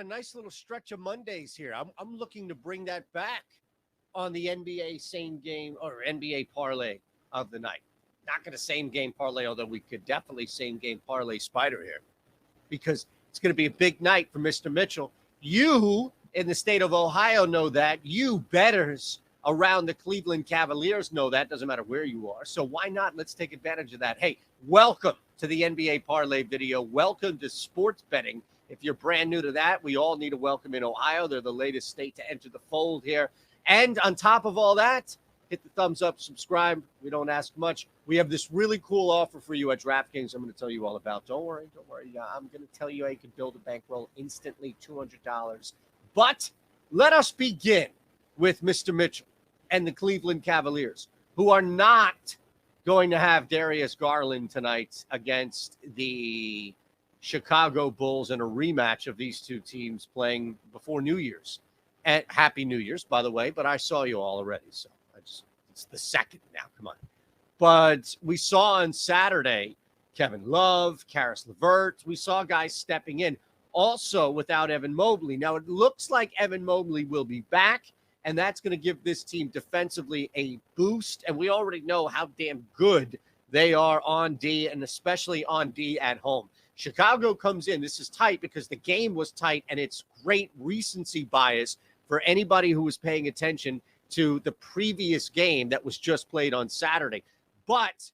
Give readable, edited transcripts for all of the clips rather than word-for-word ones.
nice little stretch of Mondays here. I'm looking to bring that back on the NBA same game or NBA parlay of the night. Not going to same game parlay, although we could definitely same game parlay Spider here, because it's going to be a big night for Mr. Mitchell. You in the state of Ohio know that. You bettors around the Cleveland Cavaliers know that. Doesn't matter where you are. So why not? Let's take advantage of that. Hey, welcome to the NBA parlay video. Welcome to sports betting. If you're brand new to that, we all need a welcome in Ohio. They're the latest state to enter the fold here. And on top of all that, hit the thumbs up, subscribe. We don't ask much. We have this really cool offer for you at DraftKings I'm going to tell you all about. Don't worry. I'm going to tell you how you can build a bankroll instantly, $200. But let us begin with Mr. Mitchell and the Cleveland Cavaliers, who are not going to have Darius Garland tonight against the Chicago Bulls in a rematch of these two teams playing before New Year's. And Happy New Year's, by the way, but I saw you all already, so it's the second now. Come on. But we saw on Saturday Kevin Love, Karis LeVert. We saw guys stepping in. Also without Evan Mobley. Now, it looks like Evan Mobley will be back, and that's going to give this team defensively a boost. And we already know how damn good they are on D, and especially on D at home. Chicago comes in. This is tight because the game was tight, and it's great recency bias for anybody who was paying attention to the previous game that was just played on Saturday. But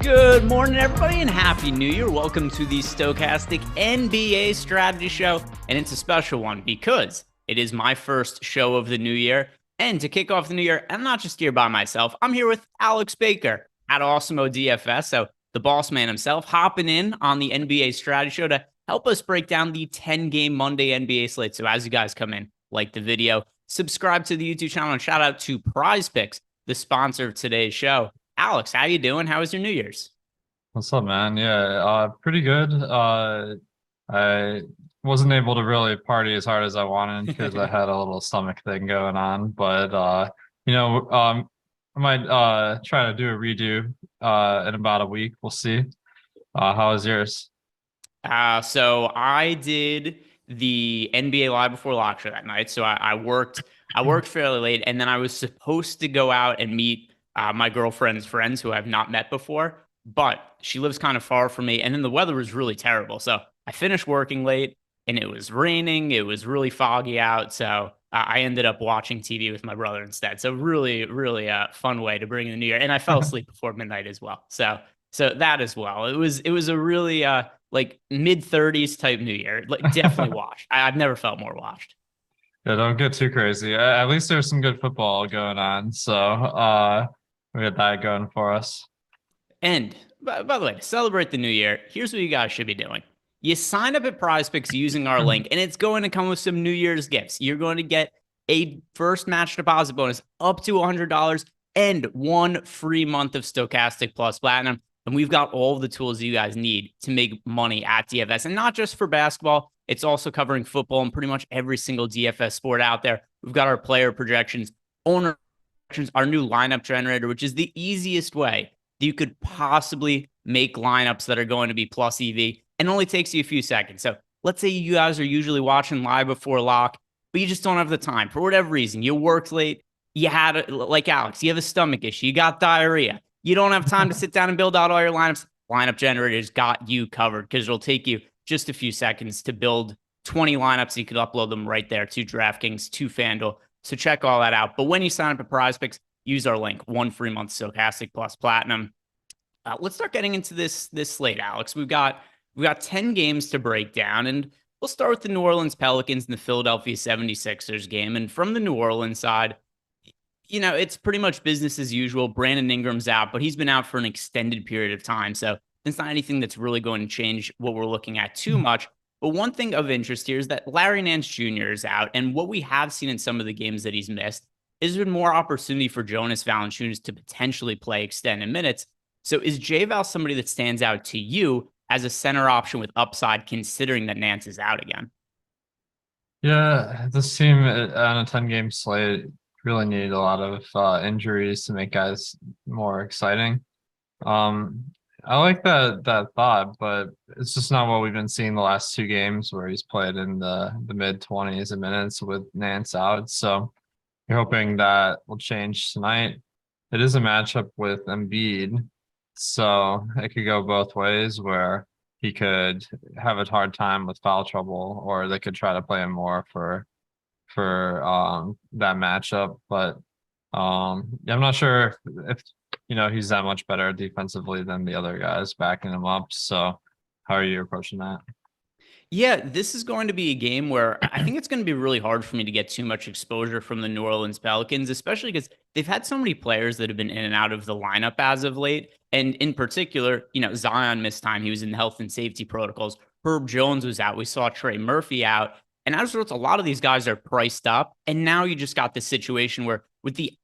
Good morning, everybody, and Happy New Year. Welcome to the Stokastic NBA Strategy Show, and it's a special one because it is my first show of the new year. And to kick off the new year, I'm not just here by myself. I'm here with Alex Baker at Awesemo DFS, so the boss man himself, hopping in on the NBA Strategy Show to help us break down the 10-game Monday NBA slate. So as you guys come in, like the video, subscribe to the YouTube channel, and shout out to Prize Picks, the sponsor of today's show. Alex, how you doing? How was your New Year's? What's up, man? Yeah, pretty good. I wasn't able to really party as hard as I wanted because I had a little stomach thing going on. But I might try to do a redo in about a week. We'll see. How was yours? So I did the NBA Live Before Lock show that night. So I worked fairly late, and then I was supposed to go out and meet my girlfriend's friends who I've not met before, but she lives kind of far from me. And then the weather was really terrible. So I finished working late and it was raining. It was really foggy out. So I ended up watching TV with my brother instead. So really, really a fun way to bring in the new year. And I fell asleep before midnight as well. So that as well. It was a really like mid-30s type new year. Like definitely washed. I've never felt more washed. Yeah, don't get too crazy. At least there's some good football going on. So we got that going for us. And by the way, to celebrate the new year, here's what you guys should be doing. You sign up at Prize Picks using our link, and it's going to come with some New Year's gifts. You're going to get a first match deposit bonus up to $100 and 1 free month of Stokastic Plus Platinum. And we've got all the tools you guys need to make money at DFS. And not just for basketball, it's also covering football and pretty much every single DFS sport out there. We've got our player projections, owner projections, our new lineup generator, which is the easiest way that you could possibly make lineups that are going to be plus EV, and only takes you a few seconds. So let's say you guys are usually watching Live Before Lock, but you just don't have the time for whatever reason. You worked late, you had, like Alex, you have a stomach issue, you got diarrhea, you don't have time to sit down and build out all your lineups. Lineup generator's got you covered because it'll take you just a few seconds to build 20 lineups. You could upload them right there to DraftKings, to FanDuel. So check all that out. But when you sign up at Prize Picks, use our link, 1 free month Stokastic Plus Platinum. Let's start getting into this slate, Alex. We've got 10 games to break down, and We'll start with the New Orleans Pelicans and the Philadelphia 76ers game. And from the New Orleans side, it's pretty much business as usual. Brandon Ingram's out, but he's been out for an extended period of time. So it's not anything that's really going to change what we're looking at too much. But one thing of interest here is that Larry Nance Jr. is out. And what we have seen in some of the games that he's missed is there's been more opportunity for Jonas Valanciunas to potentially play extended minutes. So is J-Val somebody that stands out to you as a center option with upside, considering that Nance is out again? Yeah, this team on a 10-game slate really need a lot of injuries to make guys more exciting. I like that thought, but it's just not what we've been seeing the last 2 games where he's played in the mid-20s of minutes with Nance out. So you're hoping that will change tonight. It is a matchup with Embiid, so it could go both ways where he could have a hard time with foul trouble, or they could try to play him more for that matchup. But I'm not sure if he's that much better defensively than the other guys backing him up. So how are you approaching that? Yeah, this is going to be a game where I think it's going to be really hard for me to get too much exposure from the New Orleans Pelicans, especially because they've had so many players that have been in and out of the lineup as of late. And in particular, Zion missed time. He was in health and safety protocols. Herb Jones was out. We saw Trey Murphy out. And as a result, a lot of these guys are priced up. And now you just got this situation where with the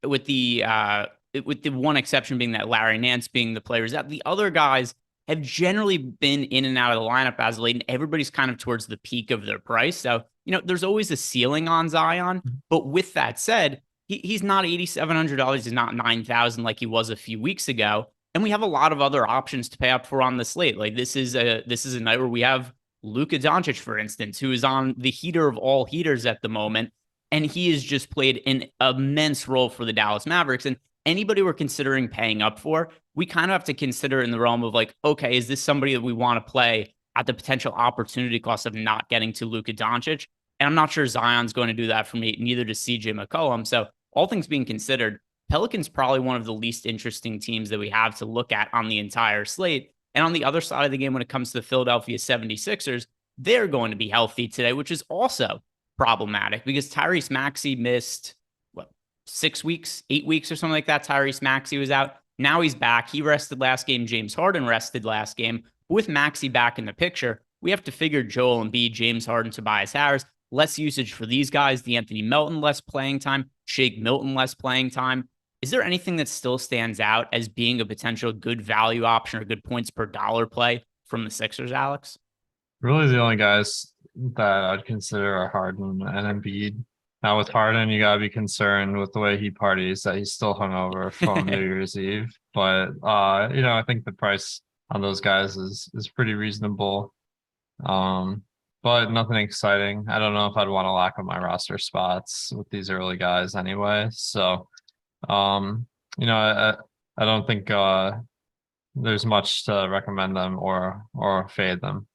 one exception being that Larry Nance being the players out, the other guys have generally been in and out of the lineup as late, and everybody's kind of towards the peak of their price. So, there's always a ceiling on Zion. But with that said, he's not $8,700. He's not $9,000 like he was a few weeks ago. And we have a lot of other options to pay up for on the slate. Like this is a night where we have Luka Doncic, for instance, who is on the heater of all heaters at the moment. And he has just played an immense role for the Dallas Mavericks. And anybody we're considering paying up for, we kind of have to consider in the realm of like, okay, is this somebody that we want to play at the potential opportunity cost of not getting to Luka Doncic? And I'm not sure Zion's going to do that for me, neither does CJ McCollum. So all things being considered, Pelicans probably one of the least interesting teams that we have to look at on the entire slate. And on the other side of the game, when it comes to the Philadelphia 76ers, they're going to be healthy today, which is also problematic because Tyrese Maxey missed 6 weeks, 8 weeks or something like that. Tyrese Maxey was out. Now he's back. He rested last game. James Harden rested last game. With Maxey back in the picture, we have to figure Joel Embiid, James Harden, Tobias Harris, less usage for these guys. D'Anthony Melton, less playing time. Shake Milton, less playing time. Is there anything that still stands out as being a potential good value option or good points per dollar play from the Sixers, Alex? Really, the only guys that I'd consider are Harden and Embiid. Now with Harden, you gotta be concerned with the way he parties that he's still hungover from New Year's Eve. But I think the price on those guys is pretty reasonable. But nothing exciting. I don't know if I'd want to lock up my roster spots with these early guys anyway. So I don't think there's much to recommend them or fade them.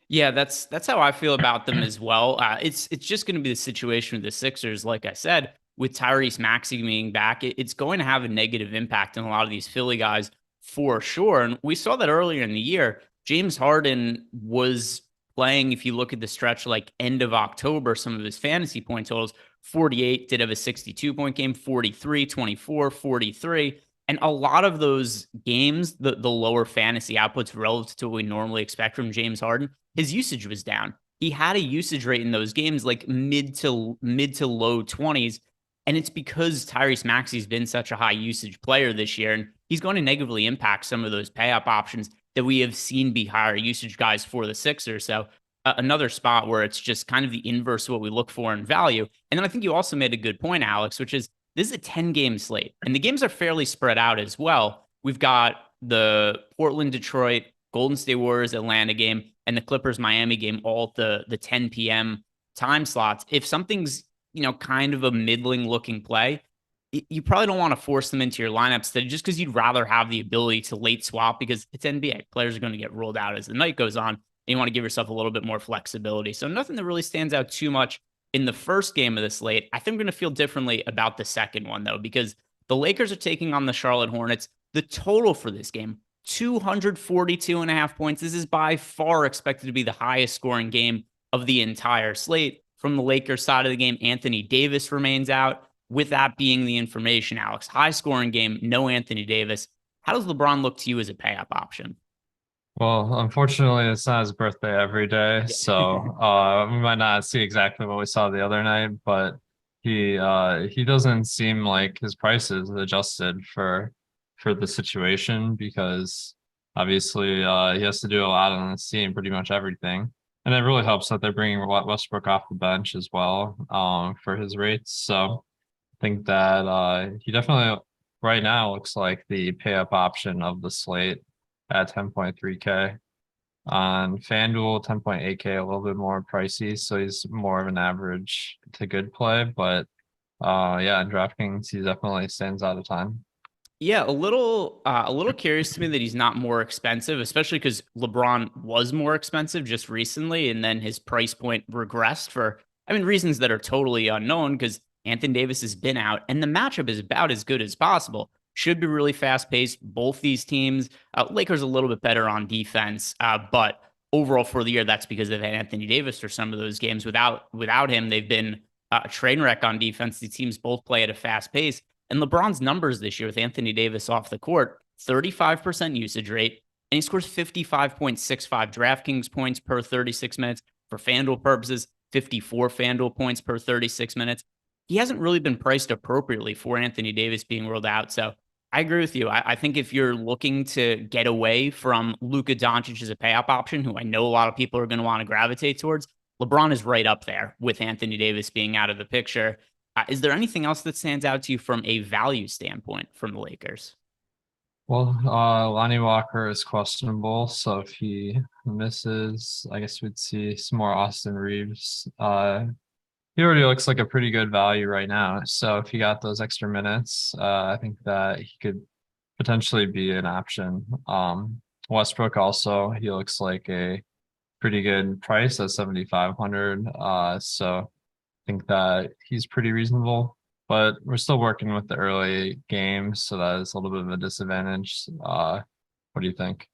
Yeah, that's how I feel about them as well. It's just going to be the situation with the Sixers, like I said, with Tyrese Maxey being back. It's going to have a negative impact on a lot of these Philly guys for sure. And we saw that earlier in the year. James Harden was playing, if you look at the stretch like end of October, some of his fantasy point totals, 48, did have a 62-point game, 43, 24, 43. And a lot of those games, the lower fantasy outputs relative to what we normally expect from James Harden, his usage was down. He had a usage rate in those games like mid to low 20s. And it's because Tyrese Maxey's been such a high usage player this year. And he's going to negatively impact some of those pay-up options that we have seen be higher usage guys for the Sixers. So another spot where it's just kind of the inverse of what we look for in value. And then I think you also made a good point, Alex, which is this is a 10-game slate. And the games are fairly spread out as well. We've got the Portland, Detroit, Golden State Warriors, Atlanta game, and the Clippers, Miami game, all at the 10 p.m. time slots. If something's, kind of a middling looking play, you probably don't want to force them into your lineups just because you'd rather have the ability to late swap because it's NBA. Players are going to get rolled out as the night goes on. And you want to give yourself a little bit more flexibility. So nothing that really stands out too much in the first game of the slate. I think we're going to feel differently about the second one, though, because the Lakers are taking on the Charlotte Hornets. The total for this game, 242.5 points. This is by far expected to be the highest scoring game of the entire slate. From the Lakers side of the game, Anthony Davis remains out. With that being the information, Alex, high scoring game, no Anthony Davis. How does LeBron look to you as a pay up option? Well, unfortunately, it's not his birthday every day, so we might not see exactly what we saw the other night, but he doesn't seem like his price is adjusted for the situation because obviously he has to do a lot on the team, pretty much everything. And it really helps that they're bringing Westbrook off the bench as well for his rates. So I think that he definitely right now looks like the pay up option of the slate at 10.3K. On FanDuel, 10.8K, a little bit more pricey. So he's more of an average to good play. But yeah, in DraftKings, he definitely stands out a ton. Yeah, a little curious to me that he's not more expensive, especially because LeBron was more expensive just recently, and then his price point regressed for, I mean, reasons that are totally unknown because Anthony Davis has been out, and the matchup is about as good as possible. Should be really fast paced. Both these teams, Lakers a little bit better on defense, but overall for the year, that's because they've had Anthony Davis for some of those games. Without him, they've been a train wreck on defense. The teams both play at a fast pace. And LeBron's numbers this year with Anthony Davis off the court, 35% usage rate, and he scores 55.65 DraftKings points per 36 minutes. For FanDuel purposes, 54 FanDuel points per 36 minutes. He hasn't really been priced appropriately for Anthony Davis being ruled out. So I agree with you. I think if you're looking to get away from Luka Doncic as a pay-up option, who I know a lot of people are going to want to gravitate towards, LeBron is right up there with Anthony Davis being out of the picture. Is there anything else that stands out to you from a value standpoint from the Lakers? Well, Lonnie Walker is questionable, so if he misses, I guess we'd see some more Austin Reeves. He already looks like a pretty good value right now. So if he got those extra minutes, I think that he could potentially be an option. Westbrook also, he looks like a pretty good price at 7,500. So I think that he's pretty reasonable, but we're still working with the early games, so that is a little bit of a disadvantage. What do you think?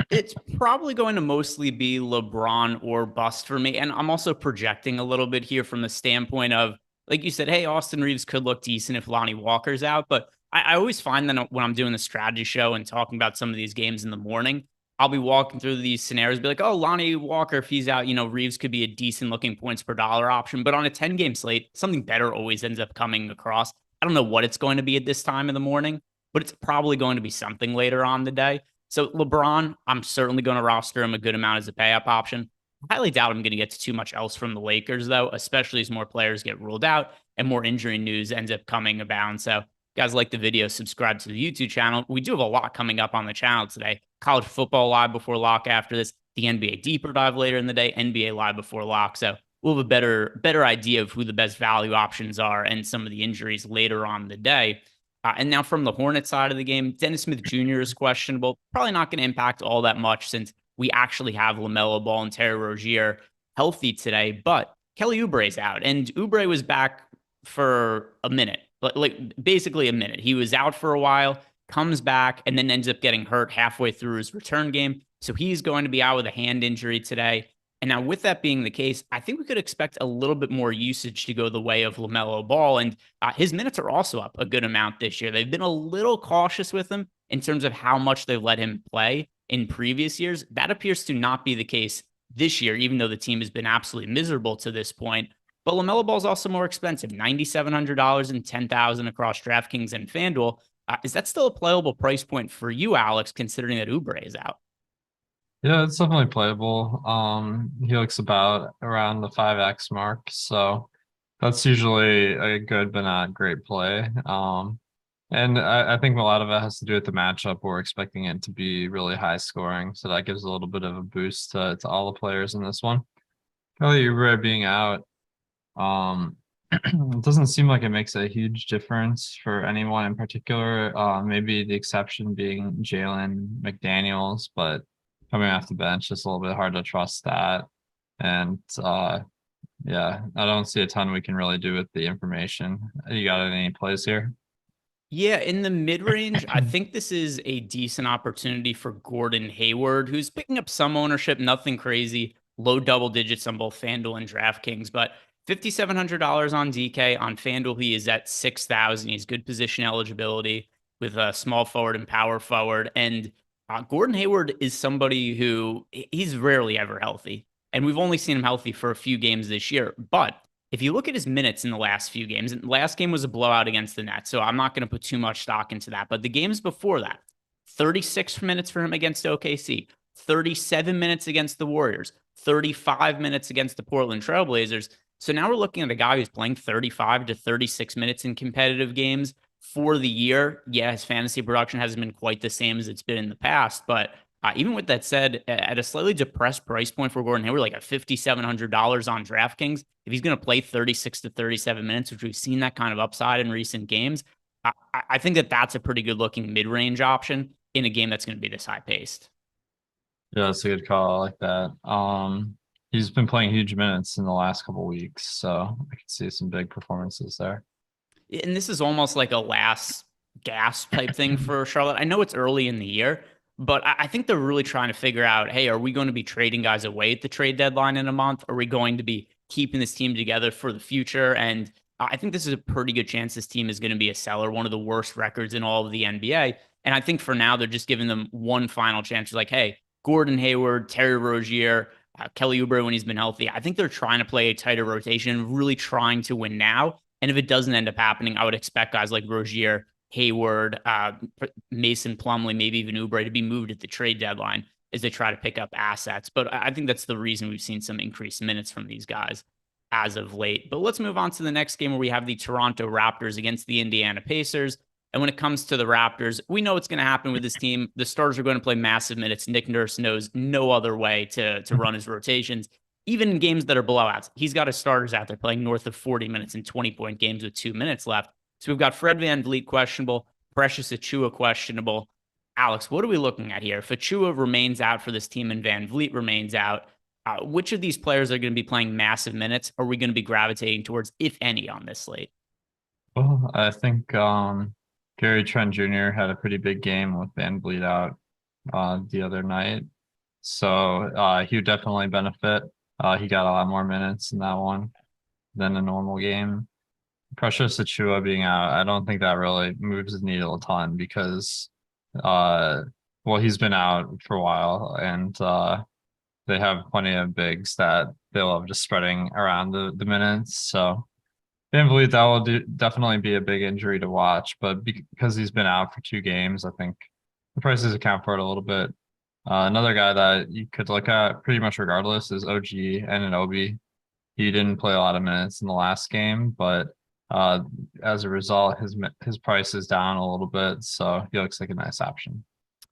It's probably going to mostly be LeBron or bust for me. And I'm also projecting a little bit here from the standpoint of, like you said, hey, Austin Reeves could look decent if Lonnie Walker's out. But I always find that when I'm doing the strategy show and talking about some of these games in the morning, I'll be walking through these scenarios, be like, oh, Lonnie Walker, if he's out, Reeves could be a decent looking points per dollar option. But on a 10 game slate, something better always ends up coming across. I don't know what it's going to be at this time in the morning, but it's probably going to be something later on the day. So LeBron, I'm certainly going to roster him a good amount as a pay up option. I highly doubt I'm going to get to too much else from the Lakers, though, especially as more players get ruled out and more injury news ends up coming about. So, guys, like the video, subscribe to the YouTube channel. We do have a lot coming up on the channel today. College football live before lock after this, the NBA deeper dive later in the day, NBA live before lock. So we'll have a better idea of who the best value options are and some of the injuries later on the day. And now from the Hornets side of the game, Dennis Smith Jr. is questionable. Probably not going to impact all that much since we actually have LaMelo Ball and Terry Rozier healthy today. But Kelly Oubre's out, and Oubre was back for a minute, like basically a minute. He was out for a while, comes back, and then ends up getting hurt halfway through his return game. So he's going to be out with a hand injury today. And now with that being the case, I think we could expect a little bit more usage to go the way of LaMelo Ball. And his minutes are also up a good amount this year. They've been a little cautious with him in terms of how much they've let him play in previous years. That appears to not be the case this year, even though the team has been absolutely miserable to this point. But LaMelo Ball is also more expensive, $9,700 and $10,000 across DraftKings and FanDuel. Is that still a playable price point for you, Alex, considering that Oubre is out? Yeah, it's definitely playable. He looks about around the 5x mark, so that's usually a good but not great play. And I think a lot of it has to do with the matchup. We're expecting it to be really high scoring, so that gives a little bit of a boost to all the players in this one. Kelly Oubre being out, it doesn't seem like it makes a huge difference for anyone in particular. Maybe the exception being Jalen McDaniels, but coming off the bench, it's a little bit hard to trust that. And yeah, I don't see a ton we can really do with the information. You got any plays here? Yeah, in the mid-range, I think this is a decent opportunity for Gordon Hayward, who's picking up some ownership, nothing crazy. low double digits on both FanDuel and DraftKings, but $5,700 on DK. On FanDuel, he is at 6,000. He's good position eligibility with a small forward and power forward. And Gordon Hayward is somebody who he's rarely ever healthy. And we've only seen him healthy for a few games this year. But if you look at his minutes in the last few games, and the last game was a blowout against the Nets, so I'm not going to put too much stock into that. But the games before that, 36 minutes for him against OKC, 37 minutes against the Warriors, 35 minutes against the Portland Trailblazers. So now we're looking at a guy who's playing 35 to 36 minutes in competitive games for the year. Yeah, his fantasy production hasn't been quite the same as it's been in the past, but even with that said, at a slightly depressed price point for Gordon Hayward, like at $5,700 on DraftKings, if he's going to play 36 to 37 minutes, which we've seen that kind of upside in recent games, I think that that's a pretty good looking mid-range option in a game that's going to be this high paced. Yeah, that's a good call. I like that. He's been playing huge minutes in the last couple of weeks, so I can see some big performances there. And this is almost like a last gasp type thing for Charlotte. I know it's early in the year, but I think they're really trying to figure out, hey, are we going to be trading guys away at the trade deadline in a month? Are we going to be keeping this team together for the future? And I think this is a pretty good chance this team is going to be a seller, one of the worst records in all of the NBA. And I think for now, they're just giving them one final chance. Like, hey, Gordon Hayward, Terry Rozier, Kelly Oubre when he's been healthy. I think they're trying to play a tighter rotation, really trying to win now. And if it doesn't end up happening, I would expect guys like Rozier, Hayward, Mason Plumlee, maybe even Oubre to be moved at the trade deadline as they try to pick up assets. But I think that's the reason we've seen some increased minutes from these guys as of late. But let's move on to the next game where we have the Toronto Raptors against the Indiana Pacers. And when it comes to the Raptors, we know what's going to happen with this team. The starters are going to play massive minutes. Nick Nurse knows no other way to run his rotations. Even in games that are blowouts, he's got his starters out there playing north of 40 minutes in 20-point games with 2 minutes left. So we've got Fred VanVleet questionable, Precious Achiuwa questionable. Alex, what are we looking at here? If Achiuwa remains out for this team and VanVleet remains out, which of these players are going to be playing massive minutes? Are we going to be gravitating towards, if any, on this slate? Well, I think Gary Trent Jr. had a pretty big game with VanVleet out the other night. So he would definitely benefit. He got a lot more minutes in that one than a normal game. Precious Achiuwa being out, I don't think that really moves the needle a ton because, he's been out for a while and they have plenty of bigs that they love just spreading around the minutes. So VanVleet, that will definitely be a big injury to watch, but because he's been out for 2 games, I think the prices account for it a little bit. Another guy that you could look at pretty much regardless is OG Anunoby. He didn't play a lot of minutes in the last game, but as a result, his price is down a little bit, so he looks like a nice option.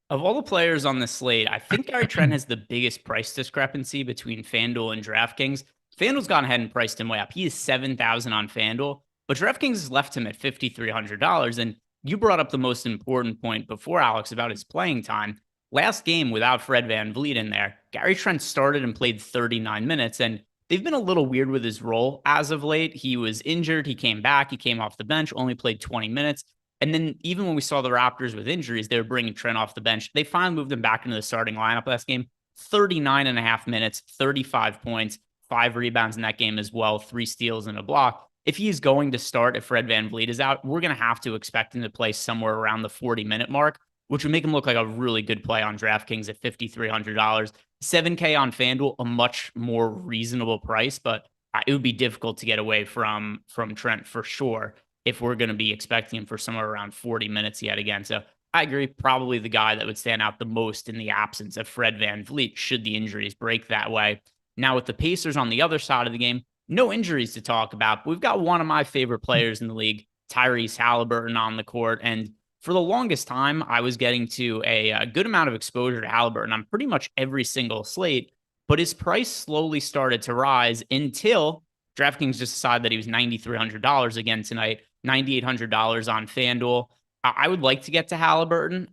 Of all the players on the slate, I think Gary Trent has the biggest price discrepancy between FanDuel and DraftKings. FanDuel's gone ahead and priced him way up. He is $7,000 on FanDuel, but DraftKings has left him at $5,300. And you brought up the most important point before, Alex, about his playing time. Last game without Fred VanVleet in there, Gary Trent started and played 39 minutes, and they've been a little weird with his role as of late. He was injured. He came back. He came off the bench, only played 20 minutes. And then even when we saw the Raptors with injuries, they were bringing Trent off the bench. They finally moved him back into the starting lineup last game. 39 and a half minutes, 35 points, 5 rebounds in that game as well, 3 steals and a block. If he's going to start, if Fred VanVleet is out, we're going to have to expect him to play somewhere around the 40-minute mark, which would make him look like a really good play on DraftKings at $5,300. $7K on FanDuel, a much more reasonable price, but it would be difficult to get away from Trent for sure if we're going to be expecting him for somewhere around 40 minutes yet again. So I agree, probably the guy that would stand out the most in the absence of Fred VanVleet should the injuries break that way. Now with the Pacers on the other side of the game, no injuries to talk about. But we've got one of my favorite players in the league, Tyrese Halliburton, on the court. And for the longest time, I was getting to a good amount of exposure to Halliburton on pretty much every single slate. But his price slowly started to rise until DraftKings just decided that he was $9,300 again tonight, $9,800 on FanDuel. I would like to get to Halliburton,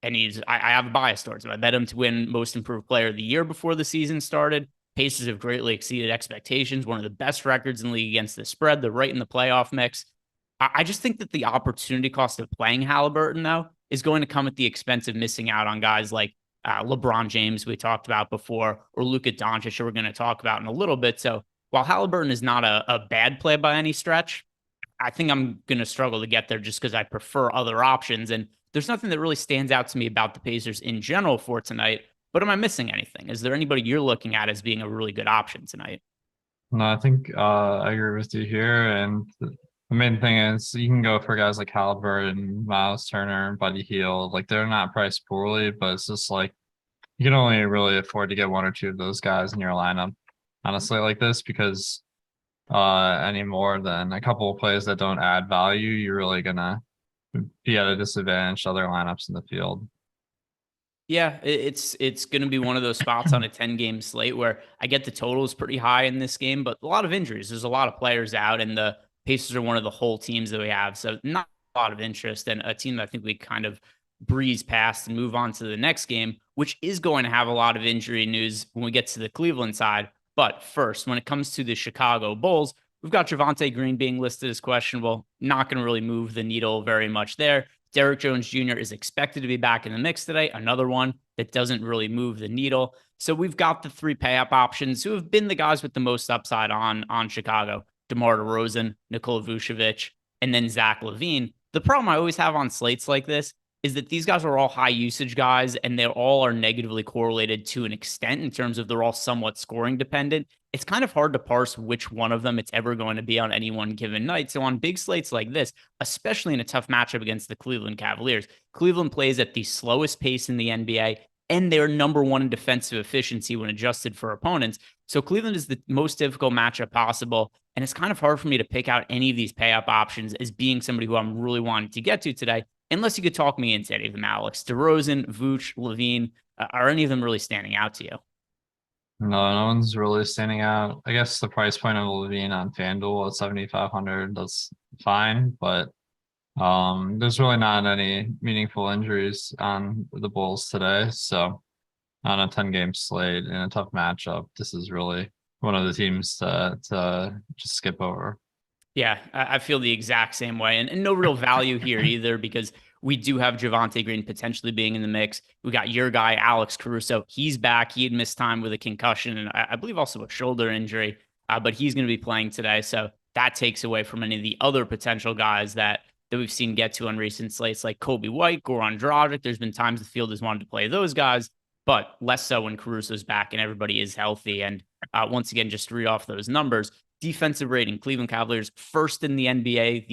and I have a bias towards him. I bet him to win Most Improved Player of the Year before the season started. Pacers have greatly exceeded expectations, one of the best records in the league against the spread. They're right in the playoff mix. I just think that the opportunity cost of playing Halliburton, though, is going to come at the expense of missing out on guys like LeBron James we talked about before, or Luka Doncic, who we're going to talk about in a little bit. So while Halliburton is not a bad play by any stretch, I think I'm going to struggle to get there just because I prefer other options. And there's nothing that really stands out to me about the Pacers in general for tonight. But am I missing anything? Is there anybody you're looking at as being a really good option tonight? No, I think I agree with you here. And the main thing is you can go for guys like Halliburton, Miles Turner, Buddy Hield. Like they're not priced poorly, but it's just like you can only really afford to get one or two of those guys in your lineup, honestly, like this, because any more than a couple of plays that don't add value, you're really gonna be at a disadvantage to other lineups in the field. Yeah, it's going to be one of those spots on a 10-game slate where I get the total is pretty high in this game, but a lot of injuries. There's a lot of players out, and the Pacers are one of the whole teams that we have, so not a lot of interest, and a team that I think we kind of breeze past and move on to the next game, which is going to have a lot of injury news when we get to the Cleveland side. But first, when it comes to the Chicago Bulls, we've got Javonte Green being listed as questionable. Not going to really move the needle very much there. Derrick Jones Jr. is expected to be back in the mix today. Another one that doesn't really move the needle. So we've got the three pay-up options who have been the guys with the most upside on Chicago. DeMar DeRozan, Nikola Vucevic, and then Zach LaVine. The problem I always have on slates like this is that these guys are all high usage guys and they all are negatively correlated to an extent in terms of they're all somewhat scoring dependent. It's kind of hard to parse which one of them it's ever going to be on any one given night. So on big slates like this, especially in a tough matchup against the Cleveland Cavaliers, Cleveland plays at the slowest pace in the NBA and they're number one in defensive efficiency when adjusted for opponents. So Cleveland is the most difficult matchup possible. And it's kind of hard for me to pick out any of these pay up options as being somebody who I'm really wanting to get to today. Unless you could talk me into any of them, Alex. DeRozan, Vooch, LaVine, are any of them really standing out to you? No one's really standing out. I guess the price point of LaVine on FanDuel at 7,500, that's fine, but there's really not any meaningful injuries on the Bulls today. So on a 10-game slate in a tough matchup, this is really one of the teams to just skip over. Yeah, I feel the exact same way. And no real value here either because we do have Javonte Green potentially being in the mix. We got your guy, Alex Caruso. He's back. He had missed time with a concussion and I believe also a shoulder injury, but he's going to be playing today. So that takes away from any of the other potential guys that we've seen get to on recent slates like Kobe White, Goran Dragic. There's been times the field has wanted to play those guys, but less so when Caruso's back and everybody is healthy. And once again, just to read off those numbers, defensive rating, Cleveland Cavaliers first in the NBA,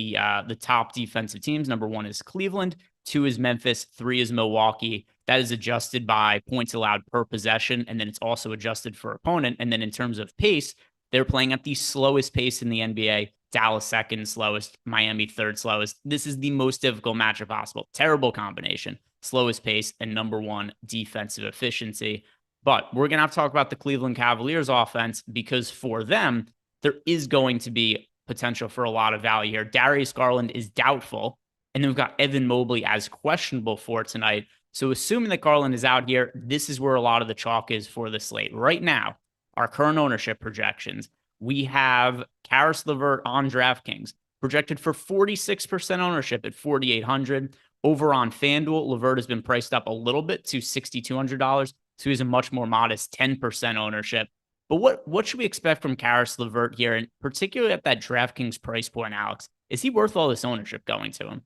the top defensive teams. Number 1 is Cleveland, 2 is Memphis, 3 is Milwaukee. That is adjusted by points allowed per possession, and then it's also adjusted for opponent. And then in terms of pace, they're playing at the slowest pace in the NBA. Dallas second slowest, Miami third slowest. This is the most difficult matchup possible. Terrible combination. Slowest pace and number 1 defensive efficiency. But we're going to have to talk about the Cleveland Cavaliers offense because for them, there is going to be potential for a lot of value here. Darius Garland is doubtful, and then we've got Evan Mobley as questionable for tonight. So assuming that Garland is out here, this is where a lot of the chalk is for the slate. Right now, our current ownership projections, we have Karis LeVert on DraftKings, projected for 46% ownership at $4,800. Over on FanDuel, LeVert has been priced up a little bit to $6,200, so he's a much more modest 10% ownership. But what should we expect from Karis LeVert here, and particularly at that DraftKings price point, Alex? Is he worth all this ownership going to him?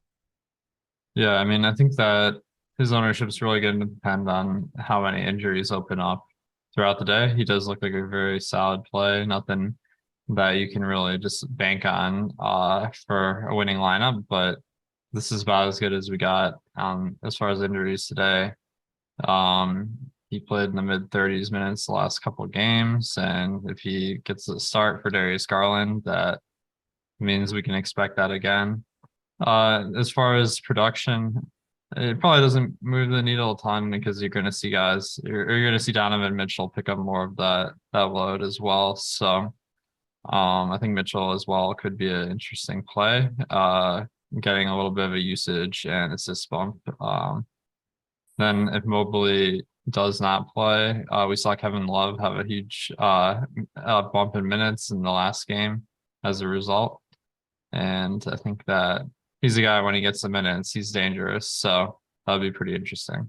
Yeah, I mean, I think that his ownership is really going to depend on how many injuries open up throughout the day. He does look like a very solid play, nothing that you can really just bank on for a winning lineup, but this is about as good as we got as far as injuries today. He played in the mid-30s minutes the last couple of games, and if he gets a start for Darius Garland, that means we can expect that again. As far as production, it probably doesn't move the needle a ton because you're going to see you're going to see Donovan Mitchell pick up more of that load as well. So I think Mitchell as well could be an interesting play, getting a little bit of a usage and assist bump. Then if Mobley does not play, we saw Kevin Love have a huge bump in minutes in the last game as a result. And I think that he's a guy when he gets the minutes, he's dangerous. So that'd be pretty interesting.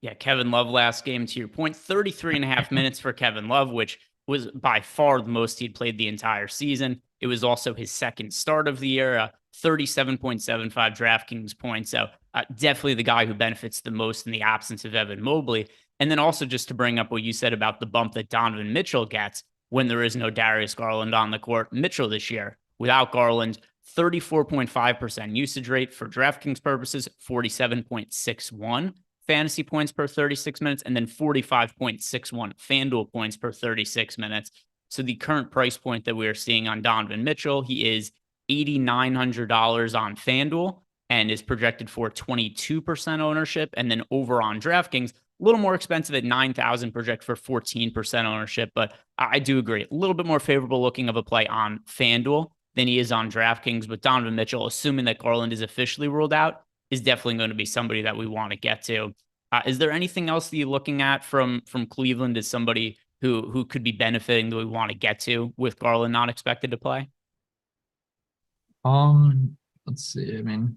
Yeah, Kevin Love last game, to your point, 33 and a half minutes for Kevin Love, which was by far the most he'd played the entire season. It was also his second start of the year, 37.75 DraftKings points. So definitely the guy who benefits the most in the absence of Evan Mobley. And then also just to bring up what you said about the bump that Donovan Mitchell gets when there is no Darius Garland on the court. Mitchell this year, without Garland, 34.5% usage rate for DraftKings purposes, 47.61 fantasy points per 36 minutes, and then 45.61 FanDuel points per 36 minutes. So the current price point that we are seeing on Donovan Mitchell, he is $8,900 on FanDuel and is projected for 22% ownership. And then over on DraftKings, a little more expensive at $9,000, project for 14% ownership. But I do agree, a little bit more favorable looking of a play on FanDuel than he is on DraftKings. But Donovan Mitchell, assuming that Garland is officially ruled out, is definitely going to be somebody that we want to get to. Is there anything else that you're looking at from Cleveland as somebody who could be benefiting that we want to get to with Garland not expected to play? Let's see. I mean,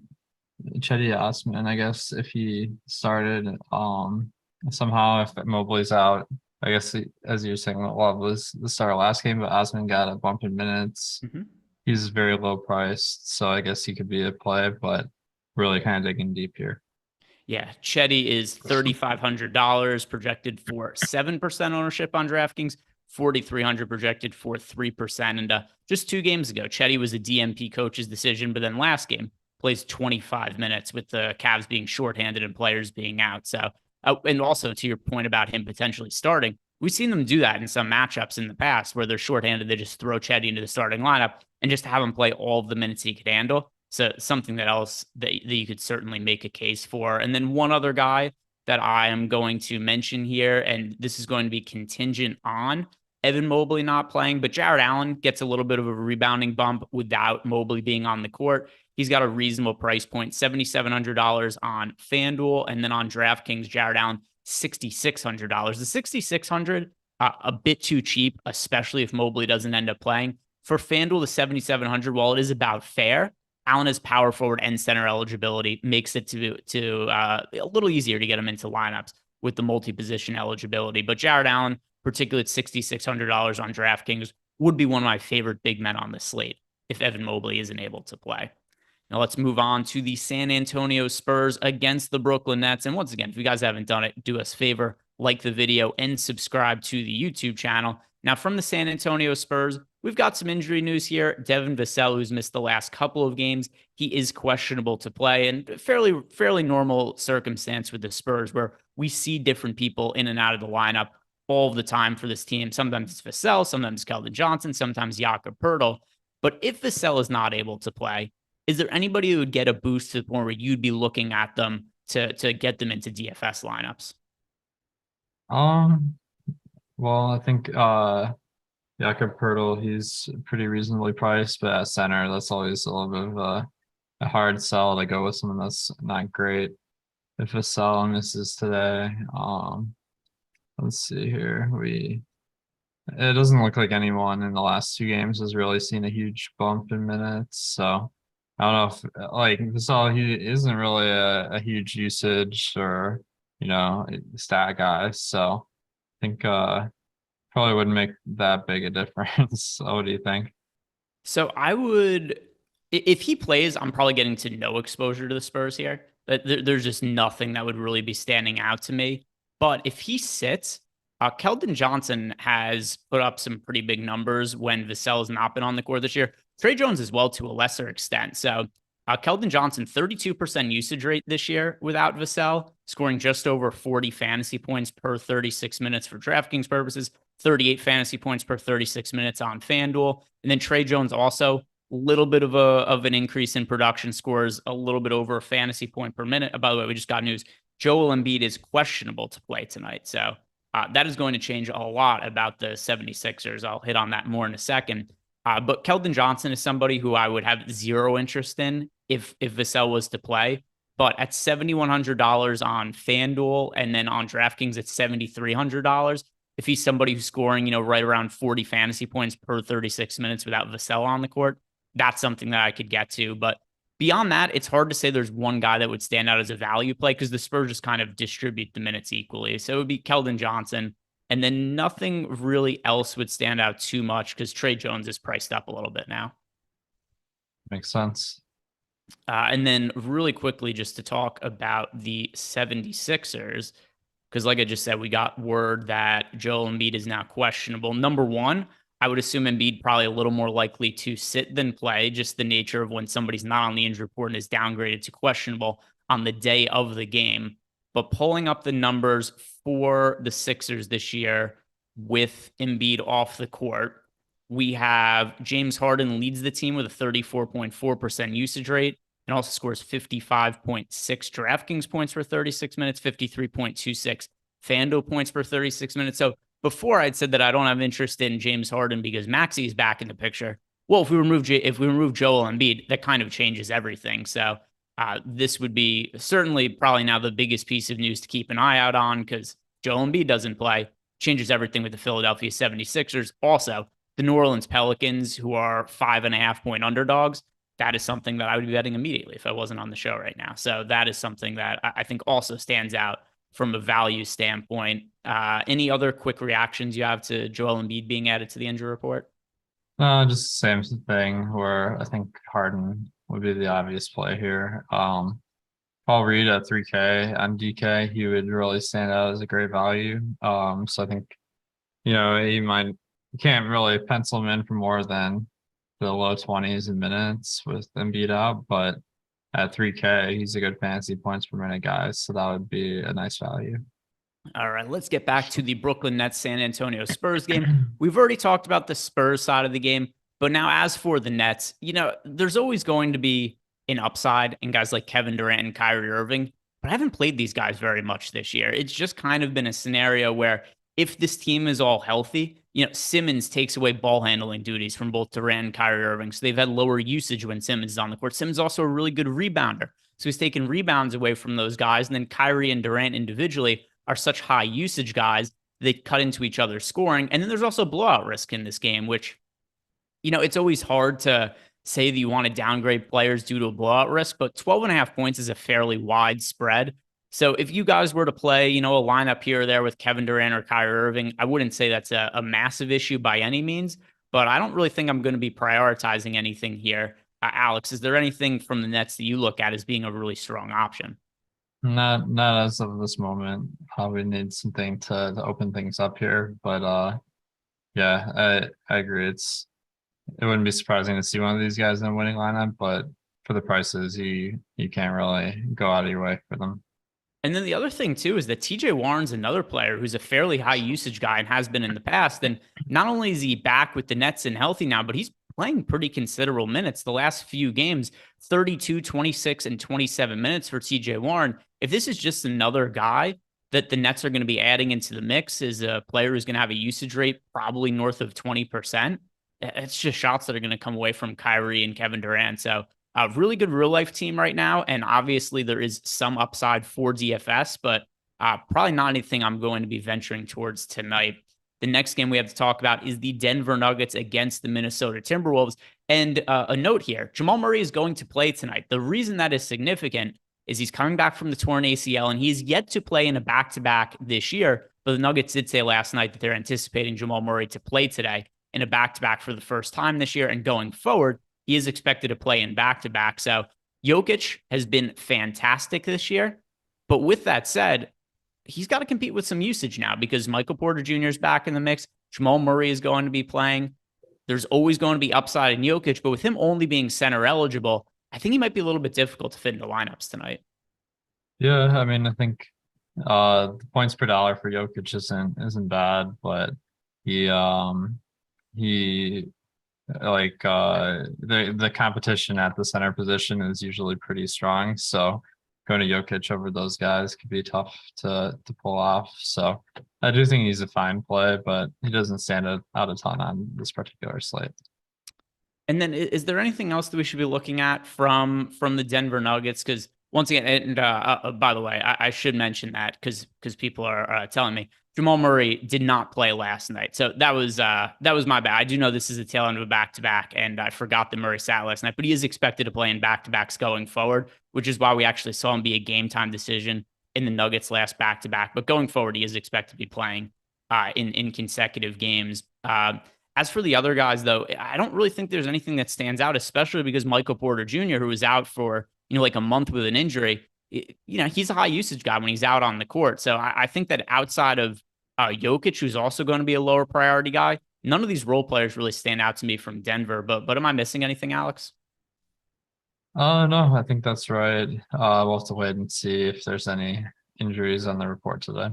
Chetty Osman, I guess if he started, somehow if Mobley's out, I guess as you were saying, Love was the star last game, but Osman got a bump in minutes. Mm-hmm. He's very low priced, so I guess he could be a play, but really kind of digging deep here. Yeah, Chetty is $3,500 projected for 7% ownership on DraftKings, 4,300 projected for 3%. And just 2 games ago, Chetty was a DMP coach's decision, but then last game plays 25 minutes with the Cavs being shorthanded and players being out. So, and also to your point about him potentially starting, we've seen them do that in some matchups in the past where they're shorthanded. They just throw Chetty into the starting lineup and just have him play all of the minutes he could handle. So something that you could certainly make a case for. And then one other guy that I am going to mention here, and this is going to be contingent on Evan Mobley not playing, but Jared Allen gets a little bit of a rebounding bump without Mobley being on the court. He's got a reasonable price point, $7,700 on FanDuel, and then on DraftKings, Jared Allen, $6,600. The $6,600, a bit too cheap, especially if Mobley doesn't end up playing. For FanDuel, the $7,700, while it is about fair, Allen has power forward and center eligibility, makes it to a little easier to get him into lineups with the multi-position eligibility. But Jared Allen, particularly at $6,600 on DraftKings, would be one of my favorite big men on the slate if Evan Mobley isn't able to play. Now let's move on to the San Antonio Spurs against the Brooklyn Nets. And once again, if you guys haven't done it, do us a favor, like the video and subscribe to the YouTube channel. Now from the San Antonio Spurs, we've got some injury news here. Devin Vassell, who's missed the last couple of games, he is questionable to play, and fairly normal circumstance with the Spurs where we see different people in and out of the lineup all the time for this team. Sometimes it's Vassell, sometimes Keldon Johnson, sometimes Jakob Poeltl. But if Vassell is not able to play, is there anybody who would get a boost to the point where you'd be looking at them to get them into DFS lineups? Well, I think Jakob Poeltl, he's pretty reasonably priced, but at center, that's always a little bit of a hard sell to go with someone that's not great. If Vassell misses today, let's see here. It doesn't look like anyone in the last 2 games has really seen a huge bump in minutes. So I don't know if like Vassell, he isn't really a huge usage or stat guy. So I think probably wouldn't make that big a difference. What do you think? So I would, if he plays, I'm probably getting to no exposure to the Spurs here. There's just nothing that would really be standing out to me. But if he sits, Keldon Johnson has put up some pretty big numbers when Vassell has not been on the court this year. Trey Jones as well to a lesser extent. So Keldon Johnson, 32% usage rate this year without Vassell, scoring just over 40 fantasy points per 36 minutes for DraftKings purposes, 38 fantasy points per 36 minutes on FanDuel. And then Trey Jones also a little bit of an increase in production, scores a little bit over a fantasy point per minute. By the way, we just got news. Joel Embiid is questionable to play tonight. So that is going to change a lot about the 76ers. I'll hit on that more in a second. But Keldon Johnson is somebody who I would have zero interest in if Vassell was to play. But at $7,100 on FanDuel and then on DraftKings at $7,300, if he's somebody who's scoring, right around 40 fantasy points per 36 minutes without Vassell on the court, that's something that I could get to. But Beyond that, it's hard to say there's one guy that would stand out as a value play because the Spurs just kind of distribute the minutes equally. So it would be Keldon Johnson. And then nothing really else would stand out too much because Trey Jones is priced up a little bit now. Makes sense. And then really quickly, just to talk about the 76ers, because like I just said, we got word that Joel Embiid is now questionable. Number one, I would assume Embiid probably a little more likely to sit than play, just the nature of when somebody's not on the injury report and is downgraded to questionable on the day of the game. But pulling up the numbers for the Sixers this year with Embiid off the court, we have James Harden leads the team with a 34.4% usage rate and also scores 55.6 DraftKings points for 36 minutes, 53.26 FanDuel points per 36 minutes. So before I'd said that I don't have interest in James Harden because Maxey is back in the picture. Well, if we remove Joel Embiid, that kind of changes everything. So this would be certainly probably now the biggest piece of news to keep an eye out on because Joel Embiid doesn't play, changes everything with the Philadelphia 76ers. Also, the New Orleans Pelicans, who are 5.5-point underdogs, that is something that I would be betting immediately if I wasn't on the show right now. So that is something that I think also stands out from a value standpoint. Any other quick reactions you have to Joel Embiid being added to the injury report? Just the same thing where I think Harden would be the obvious play here. Paul Reed at 3K on DK, he would really stand out as a great value. So I think, you can't really pencil him in for more than the low 20s in minutes with Embiid out, but at 3K, he's a good fantasy points per minute guy. So that would be a nice value. All right, let's get back to the Brooklyn Nets San Antonio Spurs game. We've already talked about the Spurs side of the game, but now as for the Nets, there's always going to be an upside in guys like Kevin Durant and Kyrie Irving, but I haven't played these guys very much this year. It's just kind of been a scenario where if this team is all healthy, Simmons takes away ball handling duties from both Durant and Kyrie Irving. So they've had lower usage when Simmons is on the court. Simmons is also a really good rebounder. So he's taken rebounds away from those guys. And then Kyrie and Durant individually are such high usage guys, they cut into each other's scoring. And then there's also blowout risk in this game, which, it's always hard to say that you want to downgrade players due to a blowout risk, but 12.5 points is a fairly wide spread. So if you guys were to play, a lineup here or there with Kevin Durant or Kyrie Irving, I wouldn't say that's a massive issue by any means, but I don't really think I'm going to be prioritizing anything here. Alex, is there anything from the Nets that you look at as being a really strong option? Not as of this moment. We need something to open things up here, but yeah, I agree. It wouldn't be surprising to see one of these guys in a winning lineup, but for the prices, you can't really go out of your way for them. And then the other thing, too, is that TJ Warren's another player who's a fairly high usage guy and has been in the past. And not only is he back with the Nets and healthy now, but he's playing pretty considerable minutes. The last few games, 32, 26, and 27 minutes for TJ Warren. If this is just another guy that the Nets are going to be adding into the mix as a player who's going to have a usage rate probably north of 20%, it's just shots that are going to come away from Kyrie and Kevin Durant. So a really good real life team right now. And obviously there is some upside for DFS, but probably not anything I'm going to be venturing towards tonight. The next game we have to talk about is the Denver Nuggets against the Minnesota Timberwolves. And a note here, Jamal Murray is going to play tonight. The reason that is significant is he's coming back from the torn ACL and he's yet to play in a back-to-back this year. But the Nuggets did say last night that they're anticipating Jamal Murray to play today in a back-to-back for the first time this year. And going forward, he is expected to play in back-to-back. So Jokic has been fantastic this year. But with that said, he's got to compete with some usage now because Michael Porter Jr. is back in the mix. Jamal Murray is going to be playing. There's always going to be upside in Jokic, but with him only being center eligible, I think he might be a little bit difficult to fit into lineups tonight. Yeah, I mean, I think the points per dollar for Jokic isn't bad, but the competition at the center position is usually pretty strong. So going to Jokic over those guys could be tough to pull off. So I do think he's a fine play, but he doesn't stand out a ton on this particular slate. And then is there anything else that we should be looking at from the Denver Nuggets? Because once again, and by the way, I should mention that because people are telling me Jamal Murray did not play last night. So that was my bad. I do know this is a tail end of a back-to-back, and I forgot that Murray sat last night, but he is expected to play in back-to-backs going forward, which is why we actually saw him be a game-time decision in the Nuggets last back-to-back. But going forward, he is expected to be playing in consecutive games. As for the other guys, though, I don't really think there's anything that stands out, especially because Michael Porter Jr., who was out for like a month with an injury, he's a high usage guy when he's out on the court. So I think that outside of Jokic, who's also going to be a lower priority guy, none of these role players really stand out to me from Denver. But am I missing anything, Alex? No, I think that's right. We'll have to wait and see if there's any injuries on the report today.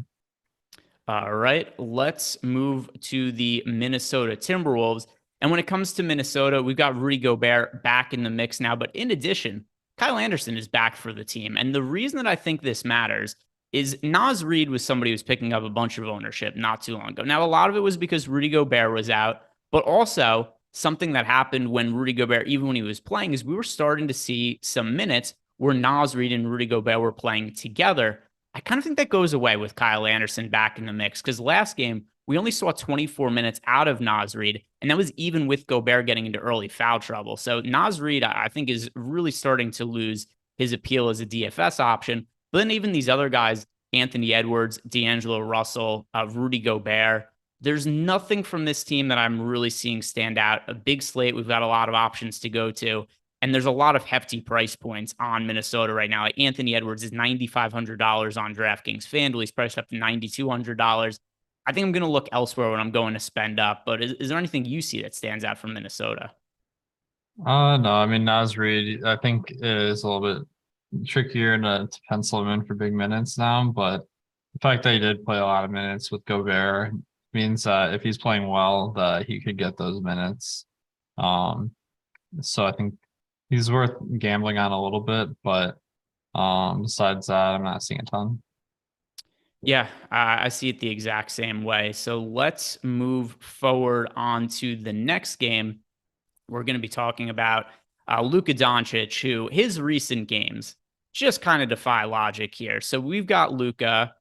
All right, let's move to the Minnesota Timberwolves. And when it comes to Minnesota, we've got Rudy Gobert back in the mix now. But in addition, Kyle Anderson is back for the team. And the reason that I think this matters is Naz Reid was somebody who was picking up a bunch of ownership not too long ago. Now, a lot of it was because Rudy Gobert was out, but also something that happened when Rudy Gobert, even when he was playing, is we were starting to see some minutes where Naz Reid and Rudy Gobert were playing together. I kind of think that goes away with Kyle Anderson back in the mix, because last game, we only saw 24 minutes out of Naz Reid, and that was even with Gobert getting into early foul trouble. So Naz Reid, I think, is really starting to lose his appeal as a DFS option. But then even these other guys, Anthony Edwards, D'Angelo Russell, Rudy Gobert, there's nothing from this team that I'm really seeing stand out. A big slate. We've got a lot of options to go to. And there's a lot of hefty price points on Minnesota right now. Like Anthony Edwards is $9,500 on DraftKings. FanDuel, he's priced up to $9,200. I think I'm going to look elsewhere when I'm going to spend up. But is there anything you see that stands out from Minnesota? No, I mean, Naz Reid, I think it is a little bit trickier to pencil him in for big minutes now. But the fact that he did play a lot of minutes with Gobert means that if he's playing well, that he could get those minutes. So I think he's worth gambling on a little bit, but besides that, I'm not seeing a ton. Yeah, I see it the exact same way. So let's move forward on to the next game. We're going to be talking about Luka Doncic, who his recent games just kind of defy logic here. So we've got Luka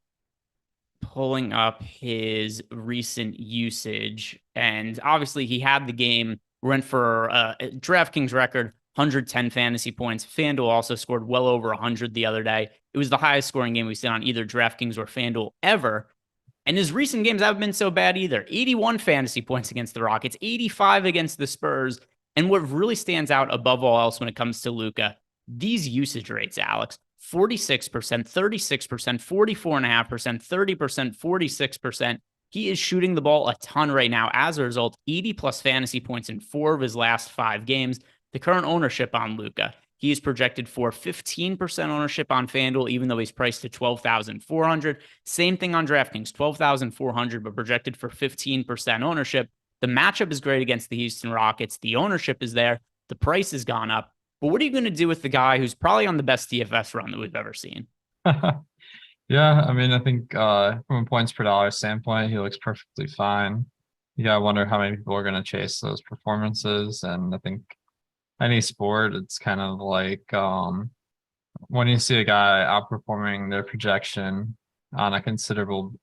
pulling up his recent usage, and obviously he had the game, went for a DraftKings record 110 fantasy points. FanDuel also scored well over 100 the other day. It was the highest scoring game we've seen on either DraftKings or FanDuel ever. And his recent games haven't been so bad either. 81 fantasy points against the Rockets, 85 against the Spurs. And what really stands out above all else when it comes to Luka, these usage rates, Alex, 46%, 36%, 44.5%, 30%, 46%. He is shooting the ball a ton right now. As a result, 80 plus fantasy points in 4 of his last 5 games. The current ownership on Luka, he is projected for 15% ownership on FanDuel, even though he's priced to $12,400. Same thing on DraftKings, $12,400, but projected for 15% ownership. The matchup is great against the Houston Rockets. The ownership is there. The price has gone up. But what are you going to do with the guy who's probably on the best DFS run that we've ever seen? Yeah, I mean, I think from a points per dollar standpoint, he looks perfectly fine. You gotta wonder how many people are going to chase those performances. And I think any sport, it's kind of like when you see a guy outperforming their projection on a considerable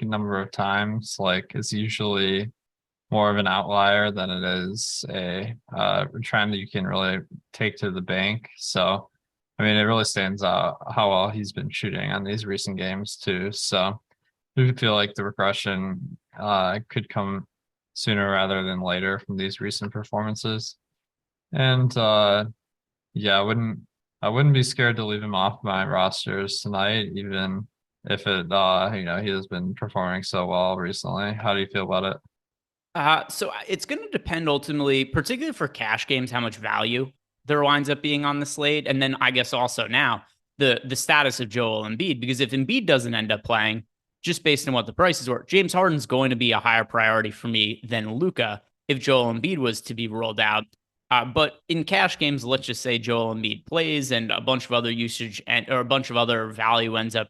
number of times, it's usually more of an outlier than it is a trend that you can really take to the bank. So, I mean, it really stands out how well he's been shooting on these recent games too. So I feel like the regression could come sooner rather than later from these recent performances. And yeah, I wouldn't be scared to leave him off my rosters tonight, even if it he has been performing so well recently. How do you feel about it? So it's going to depend ultimately, particularly for cash games, how much value there winds up being on the slate. And then I guess also now the status of Joel Embiid, because if Embiid doesn't end up playing, just based on what the prices were, James Harden's going to be a higher priority for me than Luka if Joel Embiid was to be rolled out. But in cash games, let's just say Joel Embiid plays and a bunch of other usage or a bunch of other value ends up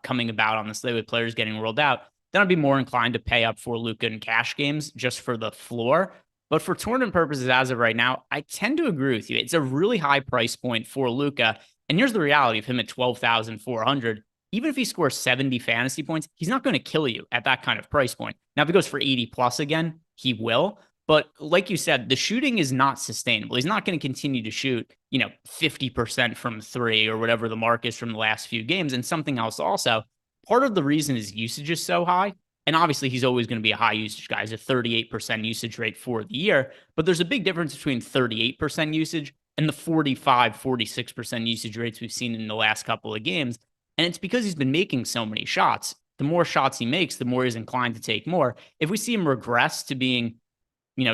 coming about on the slate with players getting rolled out. Then I'd be more inclined to pay up for Luka in cash games just for the floor. But for tournament purposes, as of right now, I tend to agree with you. It's a really high price point for Luka. And here's the reality of him at $12,400. even if he scores 70 fantasy points, he's not going to kill you at that kind of price point. Now, if he goes for 80 plus again, he will. But like you said, the shooting is not sustainable. He's not going to continue to shoot, 50% from three or whatever the mark is from the last few games. And something else also, part of the reason his usage is so high, and obviously he's always going to be a high usage guy. He's a 38% usage rate for the year, but there's a big difference between 38% usage and the 46% usage rates we've seen in the last couple of games. And it's because he's been making so many shots. The more shots he makes, the more he's inclined to take more. If we see him regress to being,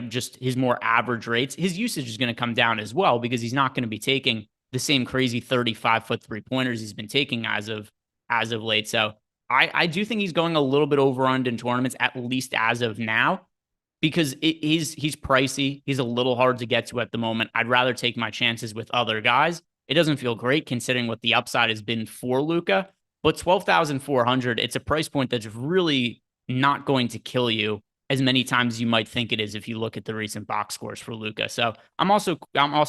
just his more average rates, his usage is going to come down as well, because he's not going to be taking the same crazy 35-foot 3-pointers he's been taking as of late. So I do think he's going a little bit overrun in tournaments, at least as of now, because he's pricey. He's a little hard to get to at the moment. I'd rather take my chances with other guys. It doesn't feel great considering what the upside has been for Luka, but 12,400, it's a price point that's really not going to kill you as many times as you might think it is if you look at the recent box scores for Luka. So I'm also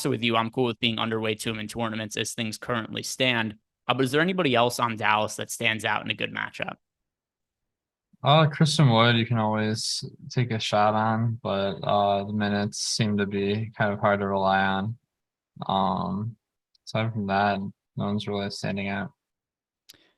with you. I'm cool with being underweight to him in tournaments as things currently stand. But is there anybody else on Dallas that stands out in a good matchup? Christian Wood, you can always take a shot on, but the minutes seem to be kind of hard to rely on. Aside from that, no one's really standing out.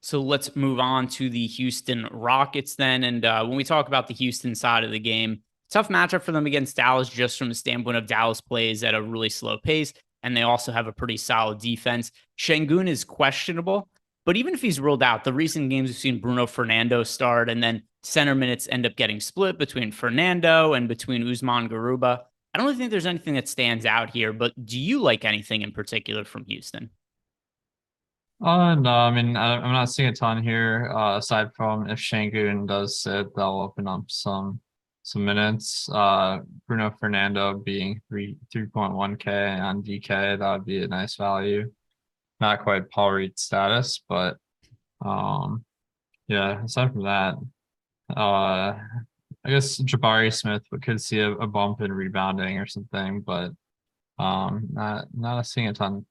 So let's move on to the Houston Rockets then. And when we talk about the Houston side of the game, tough matchup for them against Dallas, just from the standpoint of Dallas plays at a really slow pace, and they also have a pretty solid defense. Şengün is questionable, but even if he's ruled out, the recent games we've seen Bruno Fernando start, and then center minutes end up getting split between Fernando and between Usman Garuba. I don't really think there's anything that stands out here, but do you like anything in particular from Houston? No, I mean, I'm not seeing a ton here. Aside from if Şengün does sit, they'll open up some minutes. Bruno Fernando being 3.1K on DK, that would be a nice value. Not quite Paul Reed status, but yeah. Aside from that, I guess Jabari Smith could see a bump in rebounding or something, but not seeing a ton.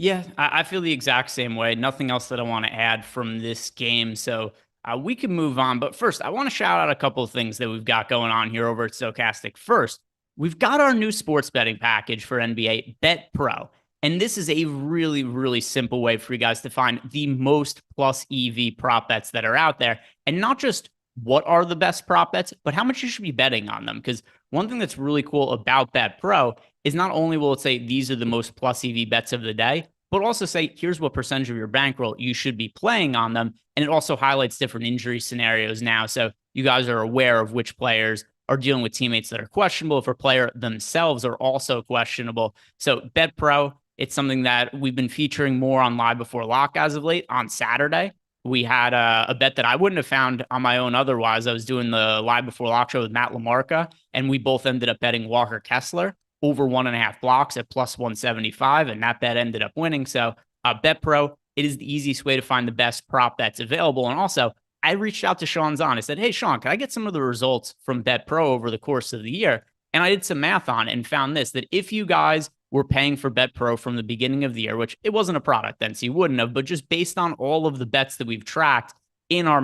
Yeah, I feel the exact same way. Nothing else that I want to add from this game. So we can move on. But first, I want to shout out a couple of things that we've got going on here over at Stokastic. First, we've got our new sports betting package for NBA, Bet Pro. And this is a really, really simple way for you guys to find the most plus EV prop bets that are out there. And not just what are the best prop bets, but how much you should be betting on them. Because one thing that's really cool about Bet Pro is not only will it say these are the most plus EV bets of the day, but also say here's what percentage of your bankroll you should be playing on them. And it also highlights different injury scenarios now. So you guys are aware of which players are dealing with teammates that are questionable, if a player themselves are also questionable. So Bet Pro, it's something that we've been featuring more on Live Before Lock as of late. On Saturday, we had a bet that I wouldn't have found on my own otherwise. I was doing the Live Before Lock show with Matt LaMarca, and we both ended up betting Walker Kessler over 1.5 blocks at plus 175, and that bet ended up winning. So Bet Pro, it is the easiest way to find the best prop bets available. And also, I reached out to Sean Zahn. I said, hey, Sean, can I get some of the results from Bet Pro over the course of the year? And I did some math on it and found this, that if you guys were paying for Bet Pro from the beginning of the year, which it wasn't a product then, so you wouldn't have, but just based on all of the bets that we've tracked in our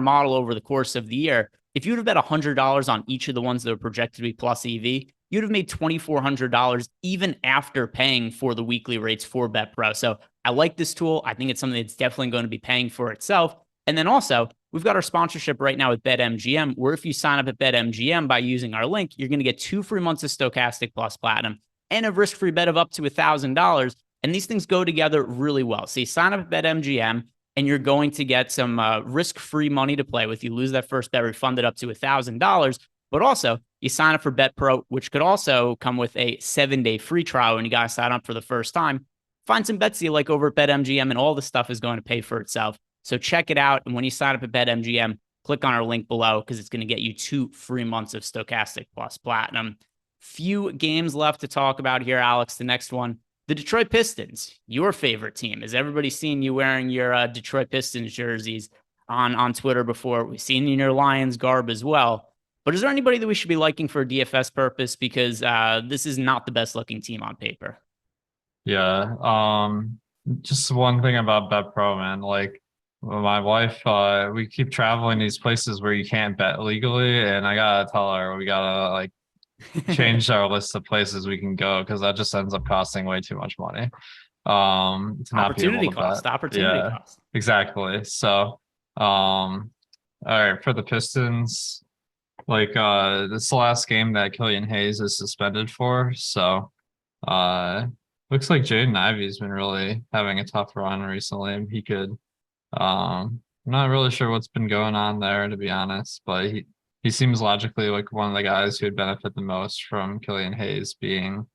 model over the course of the year, if you'd have bet $100 on each of the ones that were projected to be plus EV, you'd have made $2,400 even after paying for the weekly rates for Bet Pro. So I like this tool. I think it's something that's definitely going to be paying for itself. And then also, we've got our sponsorship right now with BetMGM, where if you sign up at BetMGM by using our link, you're going to get 2 free months of Stokastic Plus Platinum and a risk-free bet of up to $1,000. And these things go together really well. So you sign up at BetMGM, and you're going to get some risk-free money to play with. You lose that first bet, refunded up to $1,000. But also, you sign up for Bet Pro, which could also come with a 7-day free trial when you guys sign up for the first time. Find some bets you like over at BetMGM, and all the stuff is going to pay for itself. So check it out. And when you sign up at BetMGM, click on our link below because it's going to get you 2 free months of Stokastic Plus Platinum. Few games left to talk about here, Alex. The next one, the Detroit Pistons, your favorite team. Has everybody seen you wearing your Detroit Pistons jerseys on Twitter before? We've seen you in your Lions garb as well. But is there anybody that we should be liking for a DFS purpose? Because this is not the best looking team on paper. Yeah. just one thing about Bet Pro, man. Like my wife, we keep traveling these places where you can't bet legally, and I gotta tell her we gotta like change our list of places we can go because that just ends up costing way too much money. To not be able Opportunity to cost, bet. opportunity Yeah, cost. exactly. So, all right, for the Pistons, like this is the last game that Killian Hayes is suspended for. So looks like Jaden Ivey's been really having a tough run recently. He could I'm not really sure what's been going on there, to be honest, but he seems logically like one of the guys who would benefit the most from Killian Hayes being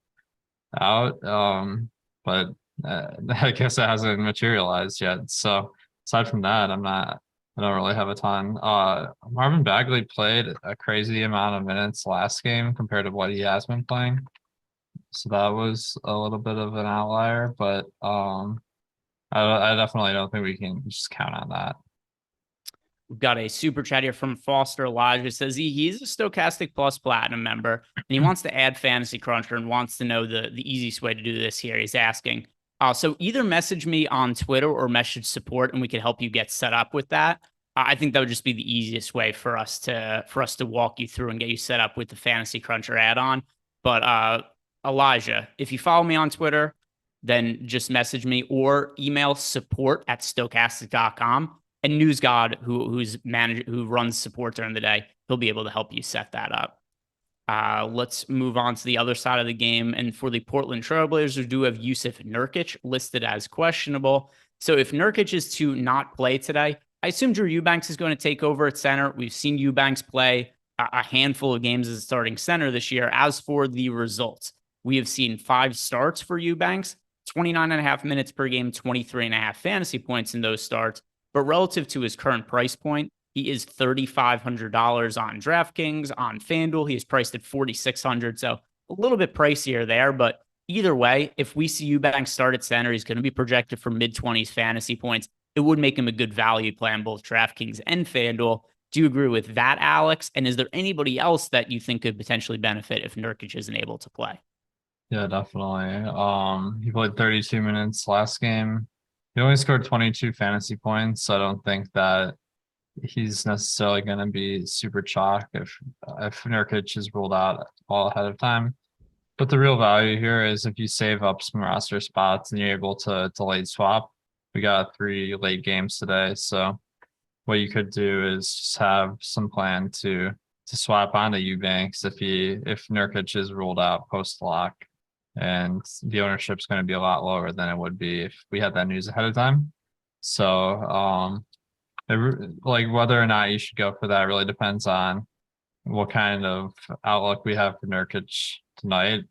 out. But I guess it hasn't materialized yet. So aside from that, I don't really have a ton. Marvin Bagley played a crazy amount of minutes last game compared to what he has been playing. So that was a little bit of an outlier, but I definitely don't think we can just count on that. We've got a super chat here from Foster Elijah. Says he's a Stokastic Plus Platinum member, and he wants to add Fantasy Cruncher and wants to know the easiest way to do this here. He's asking, so either message me on Twitter or message support, and we can help you get set up with that. I think that would just be the easiest way for us to walk you through and get you set up with the Fantasy Cruncher add-on. But Elijah, if you follow me on Twitter, then just message me or email support@stokastic.com. And News God, who runs support during the day, he'll be able to help you set that up. Let's move on to the other side of the game. And for the Portland Trailblazers, we do have Yusuf Nurkic listed as questionable. So if Nurkic is to not play today, I assume Drew Eubanks is going to take over at center. We've seen Eubanks play a handful of games as a starting center this year. As for the results, we have seen 5 starts for Eubanks, 29.5 minutes per game, 23.5 fantasy points in those starts. But relative to his current price point, he is $3,500 on DraftKings. On FanDuel, he is priced at $4,600. So a little bit pricier there. But either way, if we see Eubanks start at center, he's going to be projected for mid-20s fantasy points. It would make him a good value play on both DraftKings and FanDuel. Do you agree with that, Alex? And is there anybody else that you think could potentially benefit if Nurkic isn't able to play? Yeah, definitely. He played 32 minutes last game. He only scored 22 fantasy points, so I don't think that he's necessarily going to be super chalk if Nurkic is ruled out all ahead of time. But the real value here is if you save up some roster spots and you're able to late swap. We got 3 late games today, so what you could do is just have some plan to swap onto Eubanks if Nurkic is ruled out post lock. And the ownership's going to be a lot lower than it would be if we had that news ahead of time. So, like whether or not you should go for that really depends on what kind of outlook we have for Nurkic tonight.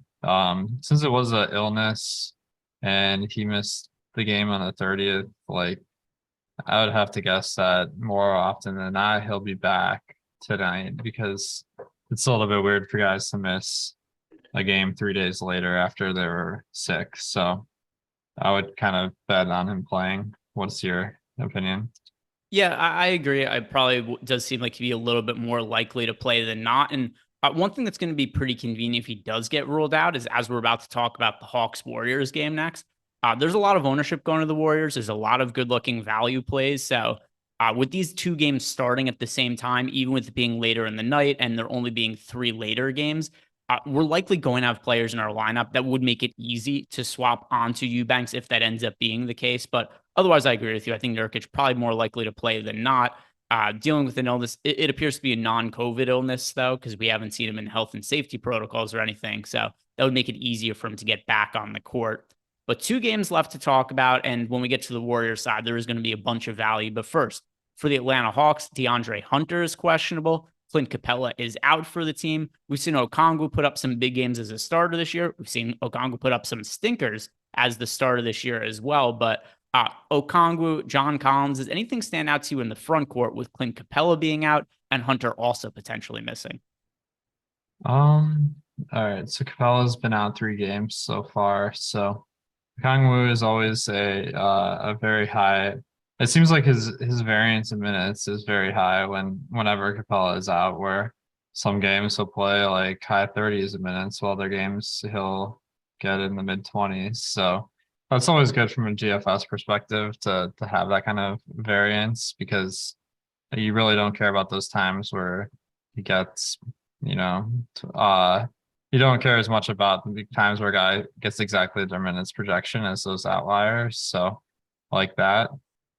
Since it was an illness and he missed the game on the 30th, like I would have to guess that more often than not he'll be back tonight because it's a little bit weird for guys to miss a game 3 days later after they were sick. So I would kind of bet on him playing. What's your opinion? Yeah, I agree. I probably does seem like he'd be a little bit more likely to play than not. And one thing that's going to be pretty convenient if he does get ruled out is, as we're about to talk about the Hawks-Warriors game next, there's a lot of ownership going to the Warriors. There's a lot of good-looking value plays. So with these 2 games starting at the same time, even with it being later in the night and there only being 3 later games, we're likely going to have players in our lineup that would make it easy to swap onto Eubanks if that ends up being the case. But otherwise, I agree with you. I think Nurkic probably more likely to play than not. Dealing with an illness, it appears to be a non-COVID illness, though, because we haven't seen him in health and safety protocols or anything. So that would make it easier for him to get back on the court. But 2 games left to talk about. And when we get to the Warriors side, there is going to be a bunch of value. But first, for the Atlanta Hawks, DeAndre Hunter is questionable. Clint Capella is out for the team. We've seen Okongwu put up some big games as a starter this year. We've seen Okongwu put up some stinkers as the starter this year as well. But Okongwu, John Collins, does anything stand out to you in the front court with Clint Capella being out and Hunter also potentially missing? All right. So Capella's been out 3 games so far. So Okongwu is always a very high. It seems like his variance in minutes is very high whenever Capella is out, where some games he'll play like high 30s in minutes, while other games he'll get in the mid 20s. So That's always good from a GFS perspective to have that kind of variance, because you really don't care about those times where he gets, you know, you don't care as much about the times where a guy gets exactly their minutes projection as those outliers. So like that.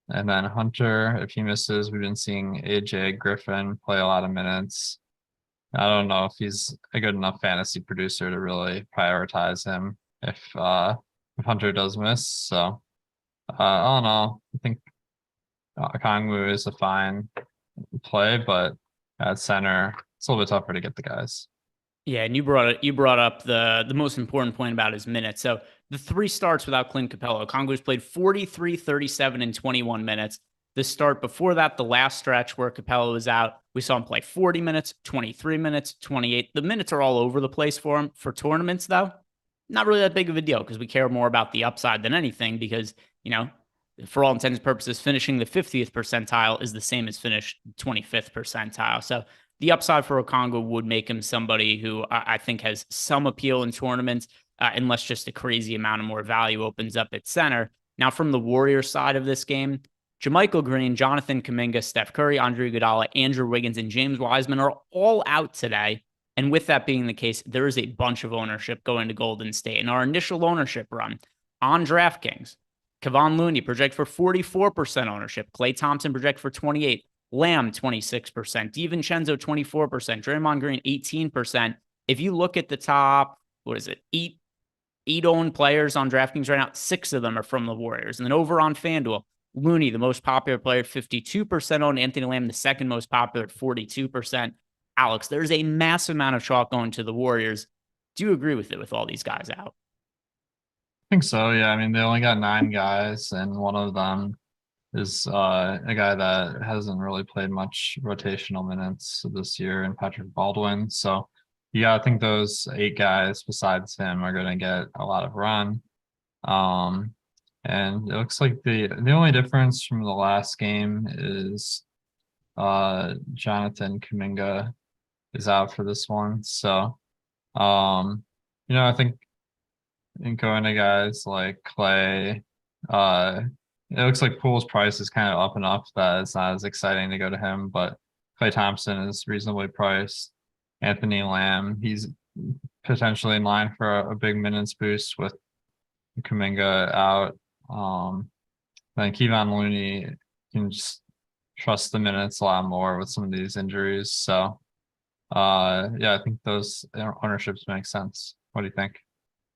And then Hunter, if he misses, we've been seeing AJ Griffin play a lot of minutes. I don't know if he's a good enough fantasy producer to really prioritize him if Hunter does miss. So all in all, I think Kongwu is a fine play, but at center, it's a little bit tougher to get the guys. Yeah, and you brought up the most important point about his minutes. So the 3 starts without Clint Capella, Kongwu's played 43, 37, and 21 minutes. The start before that, the last stretch where Capella was out, we saw him play 40 minutes, 23 minutes, 28. The minutes are all over the place for him. For tournaments, though, not really that big of a deal because we care more about the upside than anything because, for all intents and purposes, finishing the 50th percentile is the same as finish 25th percentile. So the upside for Okongwu would make him somebody who I think has some appeal in tournaments, unless just a crazy amount of more value opens up at center. Now, from the Warriors side of this game, JaMychal Green, Jonathan Kuminga, Steph Curry, Andre Iguodala, Andrew Wiggins, and James Wiseman are all out today. And with that being the case, there is a bunch of ownership going to Golden State. In our initial ownership run on DraftKings, Kevon Looney project for 44% ownership. Klay Thompson project for 28%. Lamb, 26%. DiVincenzo, 24%. Draymond Green, 18%. If you look at the top, eight owned players on DraftKings right now, 6 of them are from the Warriors. And then over on FanDuel, Looney, the most popular player, 52% owned. Anthony Lamb, the second most popular, 42%. Alex, there's a massive amount of chalk going to the Warriors. Do you agree with it with all these guys out? I think so, yeah. I mean, they only got 9 guys, and one of them is a guy that hasn't really played much rotational minutes this year, and Patrick Baldwin. So, yeah, I think those 8 guys besides him are going to get a lot of run. And it looks like the only difference from the last game is Jonathan Kuminga is out for this one. So, I think going to guys like Klay, it looks like Poole's price is kind of up and up that it's not as exciting to go to him, but Klay Thompson is reasonably priced. Anthony Lamb, he's potentially in line for a big minutes boost with Kuminga out. Then Kevon Looney can just trust the minutes a lot more with some of these injuries. So, I think those ownerships make sense. What do you think?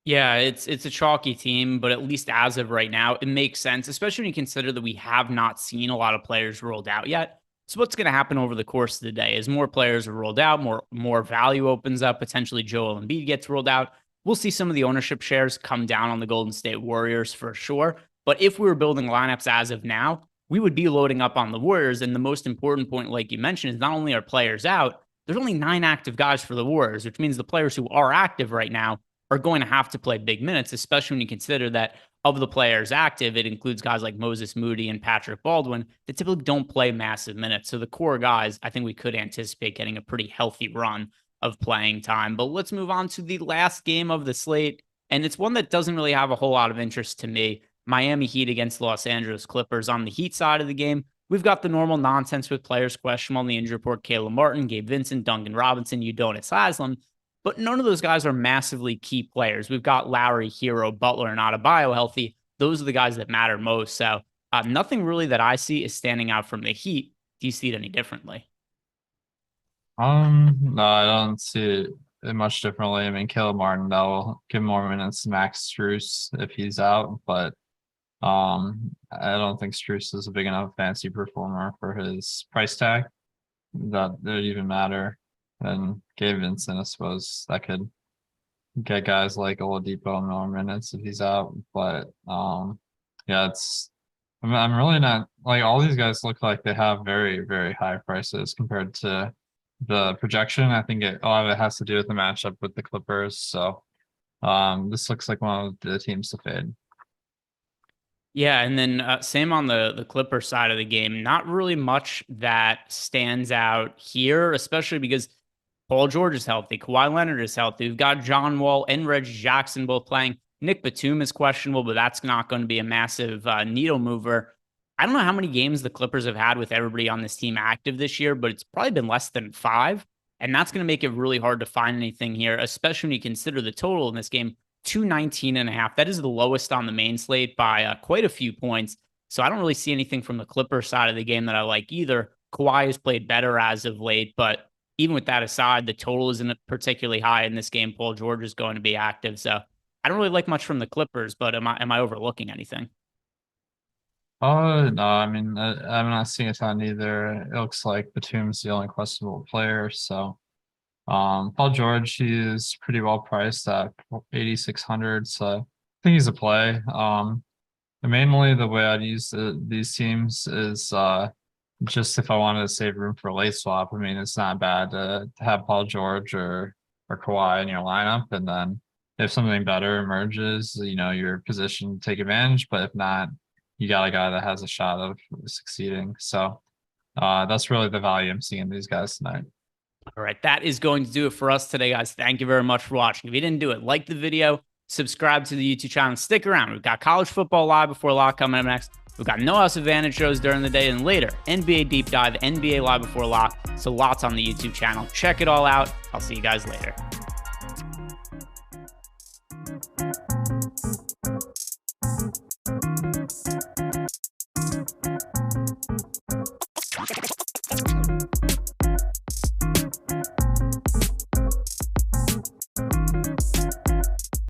Yeah, it's a chalky team, but at least as of right now, it makes sense, especially when you consider that we have not seen a lot of players rolled out yet. So what's going to happen over the course of the day is more players are rolled out, more value opens up, potentially Joel Embiid gets rolled out. We'll see some of the ownership shares come down on the Golden State Warriors for sure. But if we were building lineups as of now, we would be loading up on the Warriors. And the most important point, like you mentioned, is not only are players out, there's only 9 active guys for the Warriors, which means the players who are active right now are going to have to play big minutes, especially when you consider that of the players active, it includes guys like Moses Moody and Patrick Baldwin that typically don't play massive minutes. So the core guys, I think we could anticipate getting a pretty healthy run of playing time. But let's move on to the last game of the slate. And it's one that doesn't really have a whole lot of interest to me. Miami Heat against Los Angeles Clippers. On the Heat side of the game, we've got the normal nonsense with players questionable on the injury report. Caleb Martin, Gabe Vincent, Duncan Robinson, Udonis Haslem. But none of those guys are massively key players. We've got Lowry, Hero, Butler, and Adebayo healthy. Those are the guys that matter most. So nothing really that I see is standing out from the Heat. Do you see it any differently? No, I don't see it much differently. I mean, Caleb Martin, that will give more minutes to Max Strus if he's out, but I don't think Strus is a big enough fancy performer for his price tag that it would even matter. And Gabe Vincent, I suppose that could get guys like Oladipo more minutes if he's out. But I'm really not like, all these guys look like they have very, very high prices compared to the projection. I think a lot of it has to do with the matchup with the Clippers. So this looks like one of the teams to fade. Yeah, and then same on the Clipper side of the game. Not really much that stands out here, especially because Paul George is healthy. Kawhi Leonard is healthy. We've got John Wall and Reggie Jackson both playing. Nick Batum is questionable, but that's not going to be a massive needle mover. I don't know how many games the Clippers have had with everybody on this team active this year, but it's probably been less than 5. And that's going to make it really hard to find anything here, especially when you consider the total in this game, 219.5. That is the lowest on the main slate by quite a few points. So I don't really see anything from the Clippers side of the game that I like either. Kawhi has played better as of late, but even with that aside, the total isn't particularly high in this game. Paul George is going to be active. So I don't really like much from the Clippers, but am I overlooking anything? Oh, no, I mean, I'm not seeing a ton either. It looks like Batum's the only questionable player. So, Paul George, he is pretty well priced at 8,600. So I think he's a play. And mainly the way I'd use these teams is just if I wanted to save room for a late swap. I mean, it's not bad to have Paul George or Kawhi in your lineup. And then if something better emerges, you're positioned to take advantage. But if not, you got a guy that has a shot of succeeding. So that's really the value I'm seeing in these guys tonight. All right, that is going to do it for us today, guys. Thank you very much for watching. If you didn't do it, like the video, subscribe to the YouTube channel, and stick around. We've got college football live before lock coming up next. We've got No House Advantage shows during the day, and later, NBA Deep Dive, NBA Live before lock. So lots on the YouTube channel. Check it all out. I'll see you guys later.